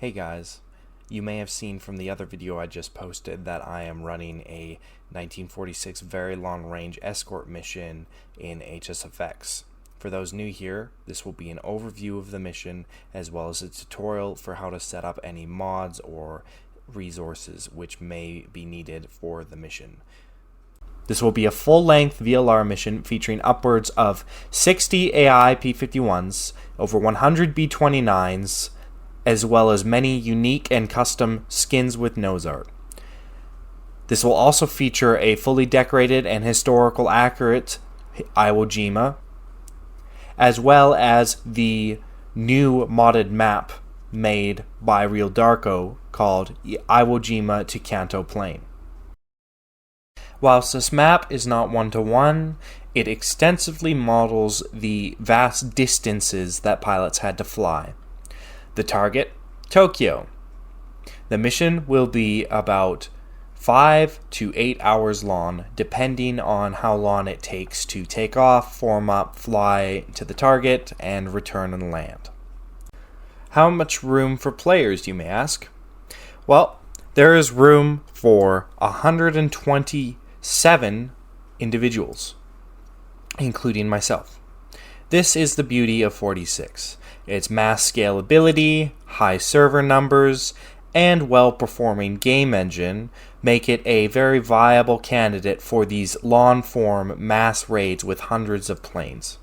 Hey guys, you may have seen from the other video I just posted that I am running a 1946 very long range escort mission in HSFX. For those new here, this will be an overview of the mission as well as a tutorial for how to set up any mods or resources which may be needed for the mission. This will be a full-length VLR mission featuring upwards of 60 AI P-51s, over 100 B-29s, as well as many unique and custom skins with nose art. This will also feature a fully decorated and historical accurate Jima, as well as the new modded map made by Real Darko called Iwo Jima to Kanto Plain. Whilst this map is not one-to-one, it extensively models the vast distances that pilots had to fly. The target, Tokyo. The mission will be about 5 to 8 hours long, depending on how long it takes to take off, form up, fly to the target, and return and land. How much room for players, you may ask? Well, there is room for 127 individuals, including myself. This is the beauty of 46. Its mass scalability, high server numbers, and well-performing game engine make it a very viable candidate for these long-form mass raids with hundreds of planes.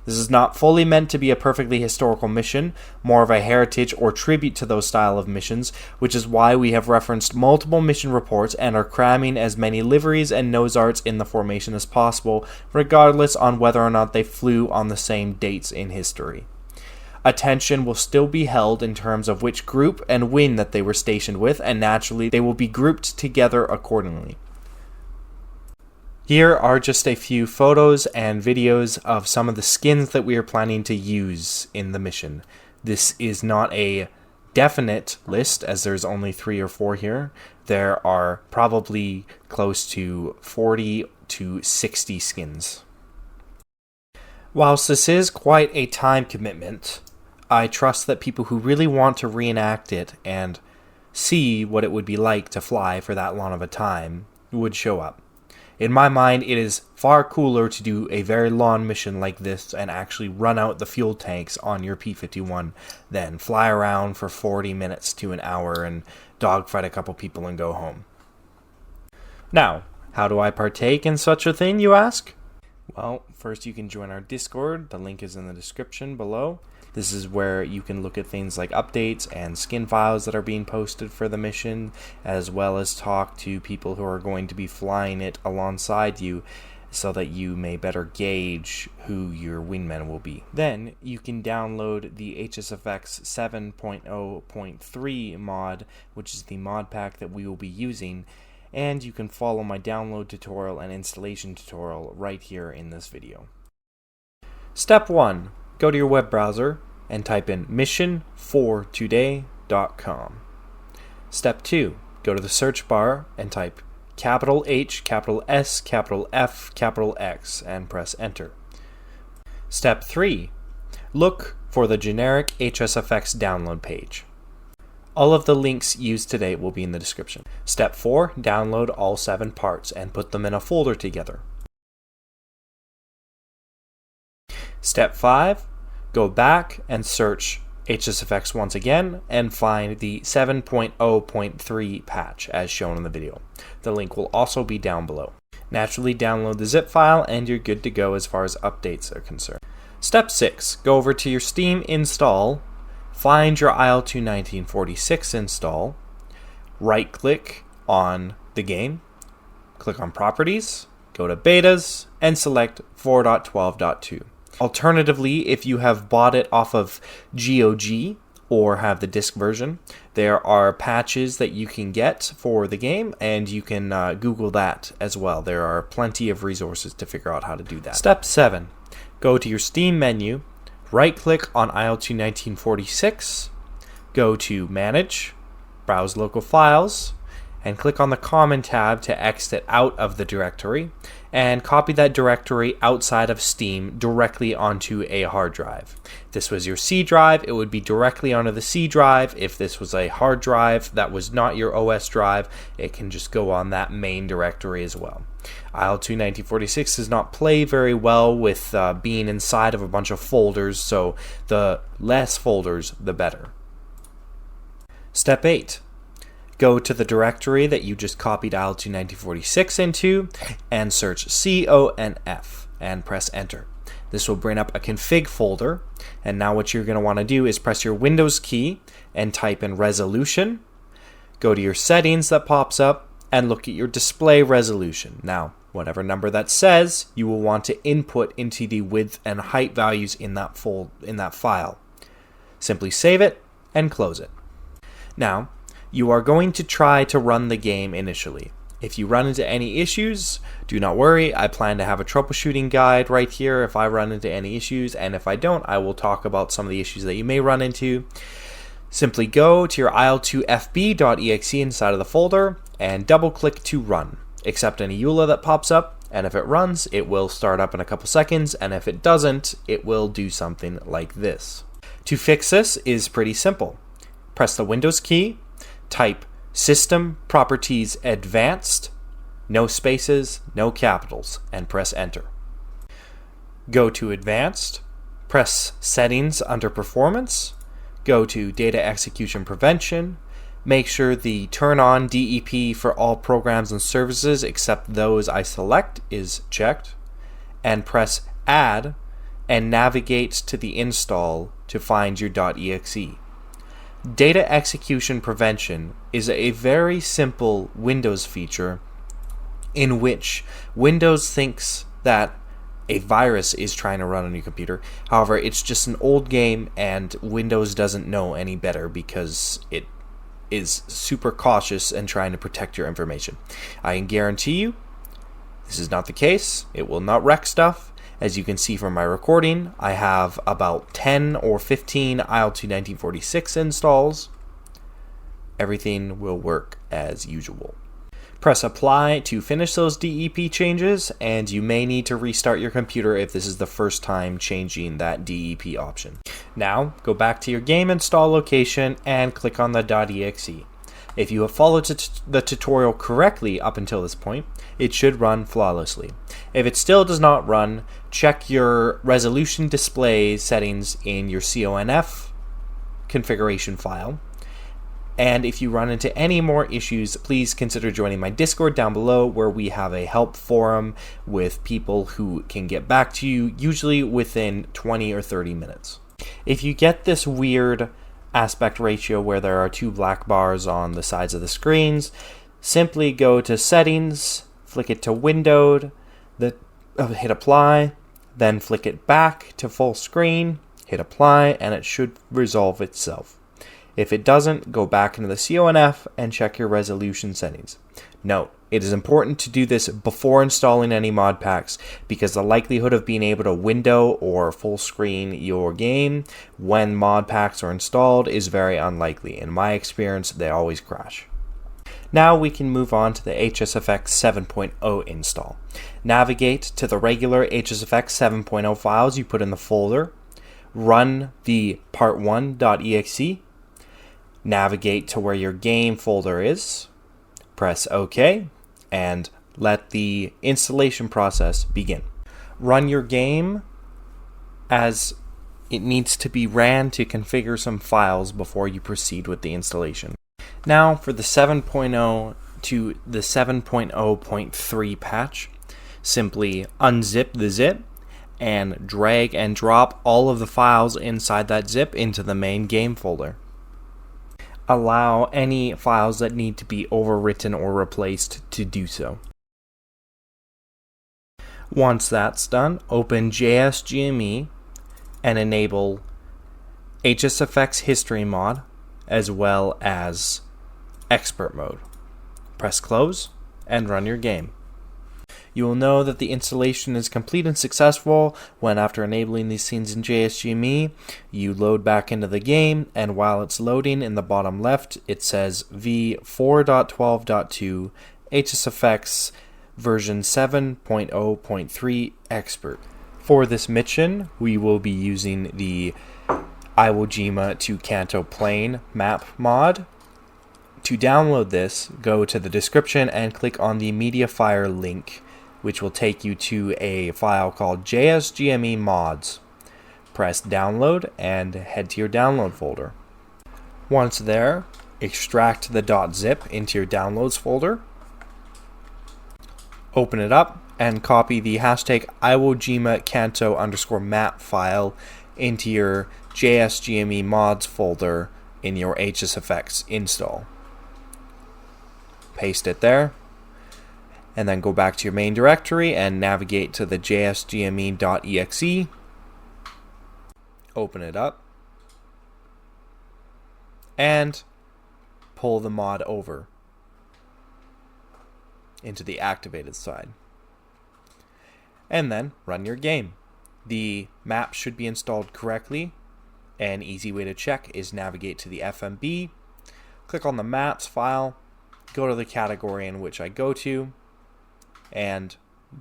This is not fully meant to be a perfectly historical mission, more of a heritage or tribute to those style of missions, which is why we have referenced multiple mission reports and are cramming as many liveries and nose arts in the formation as possible, regardless on whether or not they flew on the same dates in history. Attention will still be held in terms of which group and win that they were stationed with, and naturally they will be grouped together accordingly. Here are just a few photos and videos of some of the skins that we are planning to use in the mission. This is not a definite list, as there's only 3 or 4 here. There are probably close to 40 to 60 skins. Whilst this is quite a time commitment, I trust that people who really want to reenact it and see what it would be like to fly for that long of a time would show up. In my mind, it is far cooler to do a very long mission like this and actually run out the fuel tanks on your P-51 than fly around for 40 minutes to an hour and dogfight a couple people and go home. Now, how do I partake in such a thing, you ask? Well, first you can join our Discord. The link is in the description below. This is where you can look at things like updates and skin files that are being posted for the mission, as well as talk to people who are going to be flying it alongside you so that you may better gauge who your wingmen will be. Then you can download the HSFX 7.0.3 mod, which is the mod pack that we will be using, and you can follow my download tutorial and installation tutorial right here in this video. Step 1. Go to your web browser and type in mission4today.com. Step 2. Go to the search bar and type capital H, capital S, capital F, capital X, and press enter. Step 3. Look for the generic HSFX download page. All of the links used today will be in the description. Step 4. Download all 7 parts and put them in a folder together. Step 5. Go back and search HSFX once again and find the 7.0.3 patch as shown in the video. The link will also be down below. Naturally download the zip file and you're good to go as far as updates are concerned. Step 6. Go over to your Steam install, find your IL-2 1946 install, right click on the game, click on properties, go to betas, and select 4.12.2. Alternatively, if you have bought it off of GOG or have the disc version, there are patches that you can get for the game, and you can Google that as well. There are plenty of resources to figure out how to do that. Step 7. Go to your Steam menu, right-click on IL-2 1946, go to Manage, Browse Local Files, and click on the Common tab to exit out of the directory, and copy that directory outside of Steam directly onto a hard drive. If this was your C drive, it would be directly onto the C drive. If this was a hard drive that was not your OS drive, it can just go on that main directory as well. IL-2 1946 does not play very well with being inside of a bunch of folders, so the less folders, the better. Step 8. Go to the directory that you just copied IL-2 1946 into and search CONF and press enter. This will bring up a config folder, and now what you're going to want to do is press your Windows key and type in resolution. Go to your settings that pops up and look at your display resolution. Now, whatever number that says, you will want to input into the width and height values in that file. Simply save it and close it. Now, you are going to try to run the game initially. If you run into any issues, do not worry. I plan to have a troubleshooting guide right here if I run into any issues, and if I don't, I will talk about some of the issues that you may run into. Simply go to your il2fb.exe inside of the folder and double-click to run. Accept any EULA that pops up, and if it runs, it will start up in a couple seconds, and if it doesn't, it will do something like this. To fix this is pretty simple. Press the Windows key, type System Properties Advanced, no spaces, no capitals, and press enter. Go to Advanced, press Settings under Performance, go to Data Execution Prevention, make sure the Turn on DEP for all programs and services except those I select is checked, and press Add and navigate to the install to find your .exe. Data Execution Prevention is a very simple Windows feature in which Windows thinks that a virus is trying to run on your computer. However, it's just an old game and Windows doesn't know any better because it is super cautious and trying to protect your information. I can guarantee you this is not the case. It will not wreck stuff. As you can see from my recording, I have about 10 or 15 IL-2 1946 installs. Everything will work as usual. Press apply to finish those DEP changes, and you may need to restart your computer if this is the first time changing that DEP option. Now, go back to your game install location and click on the .exe. If you have followed the tutorial correctly up until this point, it should run flawlessly. If it still does not run, check your resolution display settings in your CONF configuration file. And if you run into any more issues, please consider joining my Discord down below, where we have a help forum with people who can get back to you, usually within 20 or 30 minutes. If you get this weird aspect ratio where there are two black bars on the sides of the screens, simply go to Settings, flick it to Windowed, hit Apply, then flick it back to full screen, hit Apply, and it should resolve itself. If it doesn't, go back into the CONF and check your resolution settings. Note, it is important to do this before installing any mod packs because the likelihood of being able to window or full screen your game when mod packs are installed is very unlikely. In my experience, they always crash. Now we can move on to the HSFX 7.0 install. Navigate to the regular HSFX 7.0 files you put in the folder. Run the part1.exe. Navigate to where your game folder is. Press OK, and let the installation process begin. Run your game as it needs to be ran to configure some files before you proceed with the installation. Now for the 7.0 to the 7.0.3 patch, simply unzip the zip and drag and drop all of the files inside that zip into the main game folder. Allow any files that need to be overwritten or replaced to do so. Once that's done, open JSGME and enable HSFX History Mod as well as Expert Mode. Press close and run your game. You will know that the installation is complete and successful when, after enabling these scenes in JSGME, you load back into the game, and while it's loading, in the bottom left it says v4.12.2 HSFX version 7.0.3 Expert. For this mission, we will be using the Iwo Jima to Kanto Plane map mod. To download this, go to the description and click on the MediaFire link, which will take you to a file called JSGME mods. Press download and head to your download folder. Once there, extract the .zip into your downloads folder. Open it up and copy the hashtag Iwo Jima Kanto _map file into your JSGME mods folder in your HSFX install. Paste it there, and then go back to your main directory and navigate to the jsgme.exe. Open it up and pull the mod over into the activated side. And then run your game. The map should be installed correctly. An easy way to check is navigate to the FMB, click on the maps file, go to the category in which I go to, and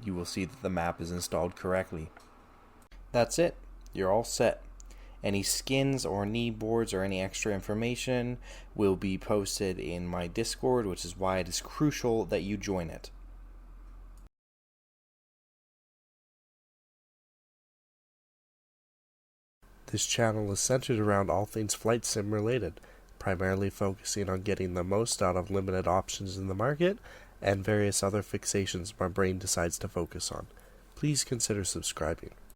you will see that the map is installed correctly. That's it. You're all set. Any skins or need boards or any extra information will be posted in my Discord, which is why it is crucial that you join it. This channel is centered around all things flight sim related, primarily focusing on getting the most out of limited options in the market and various other fixations my brain decides to focus on. Please consider subscribing.